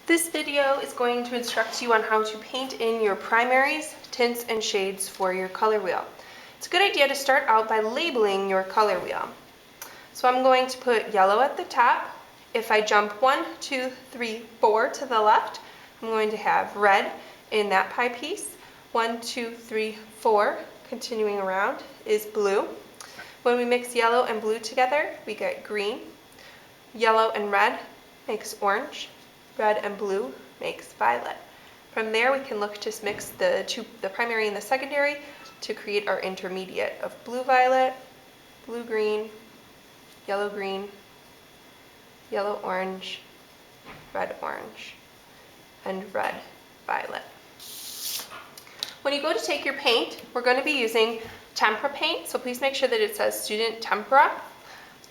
This video is going to instruct you on how to paint in your primaries, tints, and shades for your color wheel. It's a good idea to start out by labeling your color wheel. So I'm going to put yellow at the top. If I jump 1, 2, 3, 4 to the left, I'm going to have red in that pie piece. 1, 2, 3, 4, continuing around, is blue. When we mix yellow and blue together, we get green. Yellow and red makes orange. Red and blue makes violet. From there we can look to mix the primary and the secondary to create our intermediate of blue-violet, blue-green, yellow-green, yellow-orange, red-orange, and red-violet. When you go to take your paint, we're going to be using tempera paint, so please make sure that it says Student Tempera.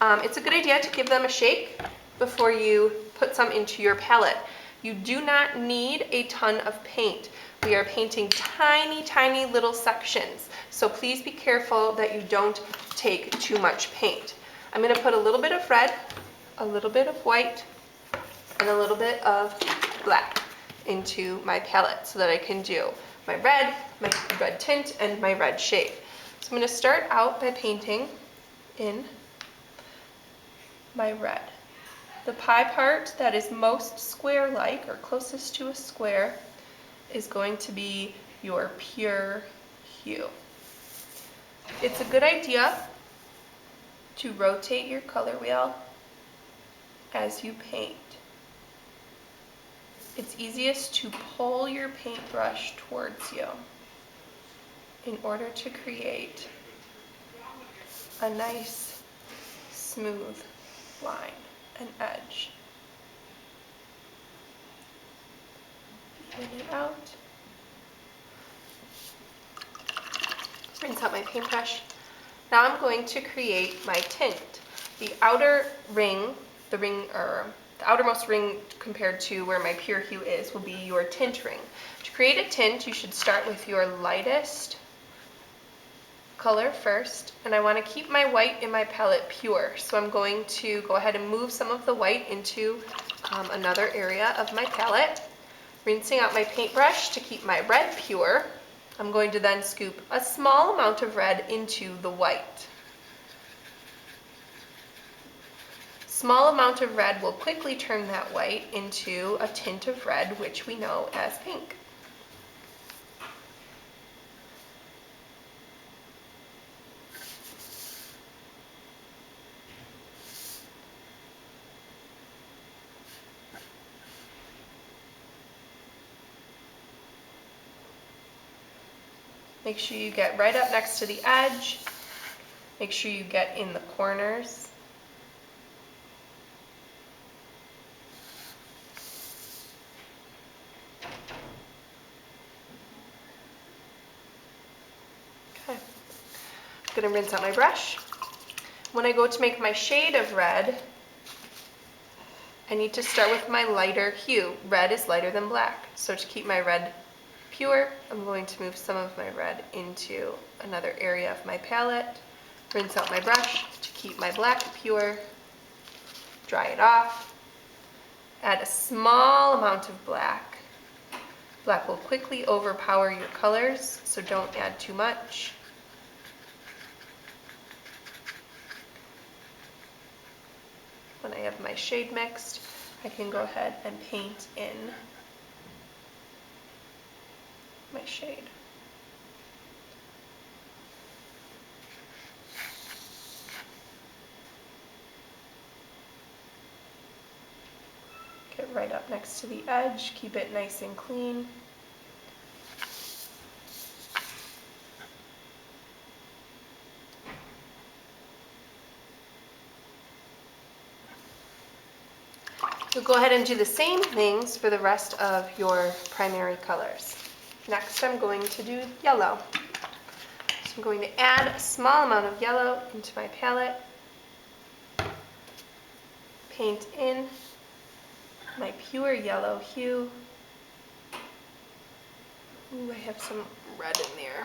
It's a good idea to give them a shake before you put some into your palette. You do not need a ton of paint. We are painting tiny, tiny little sections, so please be careful that you don't take too much paint. I'm going to put a little bit of red, a little bit of white, and a little bit of black into my palette so that I can do my red tint, and my red shade. So I'm going to start out by painting in my red. The pie part that is most square-like or closest to a square is going to be your pure hue. It's a good idea to rotate your color wheel as you paint. It's easiest to pull your paintbrush towards you in order to create a nice, smooth line and edge. Even it out. Rinse out my paintbrush. Now I'm going to create my tint. The outer ring, the outermost ring compared to where my pure hue is, will be your tint ring. To create a tint, you should start with your lightest color first, and I want to keep my white in my palette pure. So I'm going to go ahead and move some of the white into another area of my palette. Rinsing out my paintbrush to keep my red pure, I'm going to then scoop a small amount of red into the white. Small amount of red will quickly turn that white into a tint of red, which we know as pink. Make sure you get right up next to the edge. Make sure you get in the corners. Okay. I'm going to rinse out my brush. When I go to make my shade of red, I need to start with my lighter hue. Red is lighter than black, so to keep my red pure, I'm going to move some of my red into another area of my palette. Rinse out my brush to keep my black pure. Dry it off. Add a small amount of black. Black will quickly overpower your colors, so don't add too much. When I have my shade mixed, I can go ahead and paint in my shade. Get right up next to the edge, keep it nice and clean. You'll go ahead and do the same things for the rest of your primary colors. Next, I'm going to do yellow. So I'm going to add a small amount of yellow into my palette. Paint in my pure yellow hue. Ooh, I have some red in there.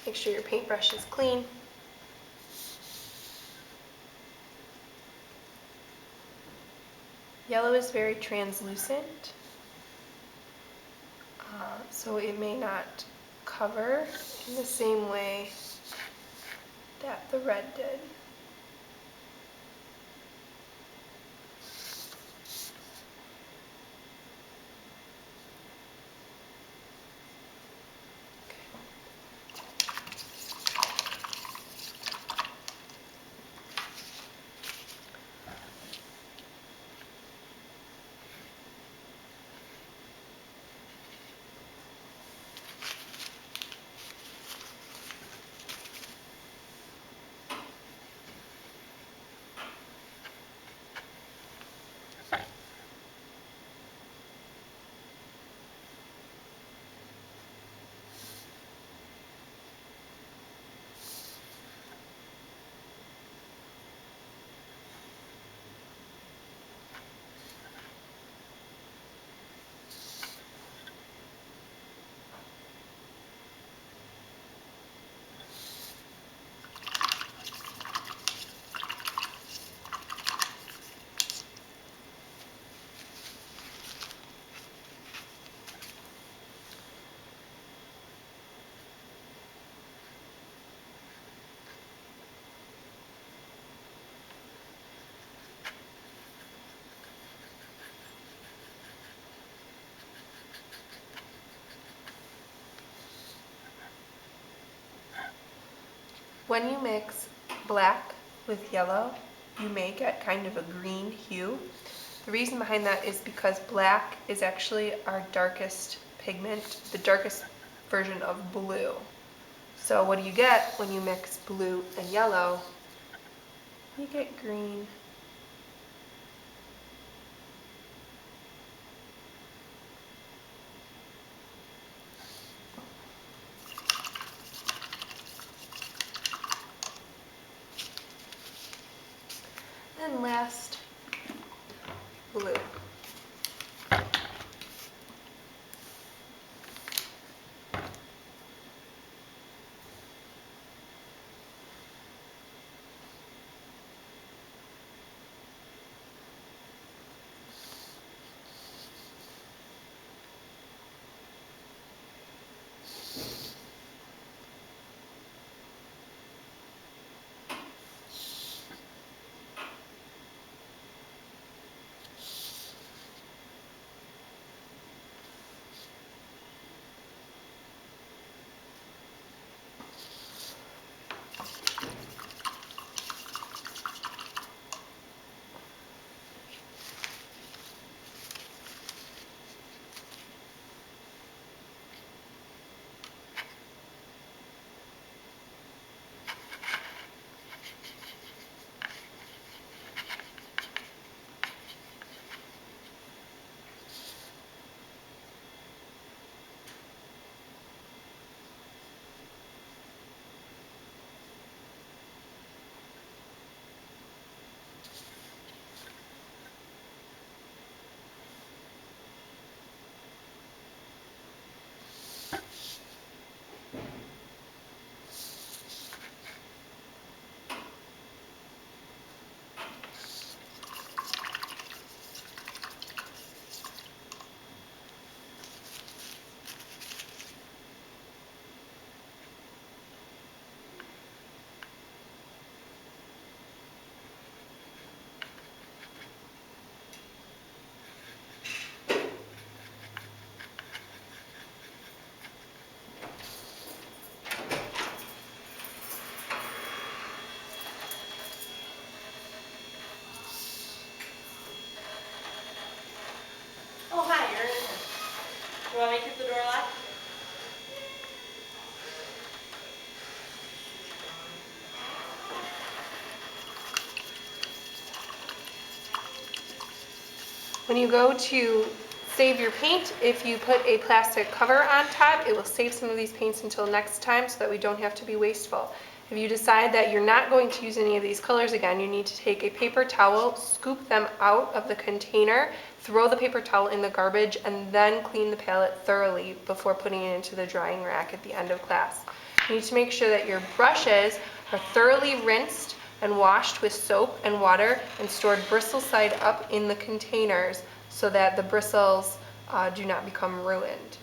Make sure your paintbrush is clean. Yellow is very translucent, so it may not cover in the same way that the red did. When you mix black with yellow, you may get kind of a green hue. The reason behind that is because black is actually our darkest pigment, the darkest version of blue. So what do you get when you mix blue and yellow? You get green. And last, blue. Oh, hi, you're in. You want me to keep the door locked? When you go to save your paint, if you put a plastic cover on top, it will save some of these paints until next time so that we don't have to be wasteful. If you decide that you're not going to use any of these colors again, you need to take a paper towel, scoop them out of the container, throw the paper towel in the garbage, and then clean the palette thoroughly before putting it into the drying rack at the end of class. You need to make sure that your brushes are thoroughly rinsed and washed with soap and water and stored bristle side up in the containers so that the bristles do not become ruined.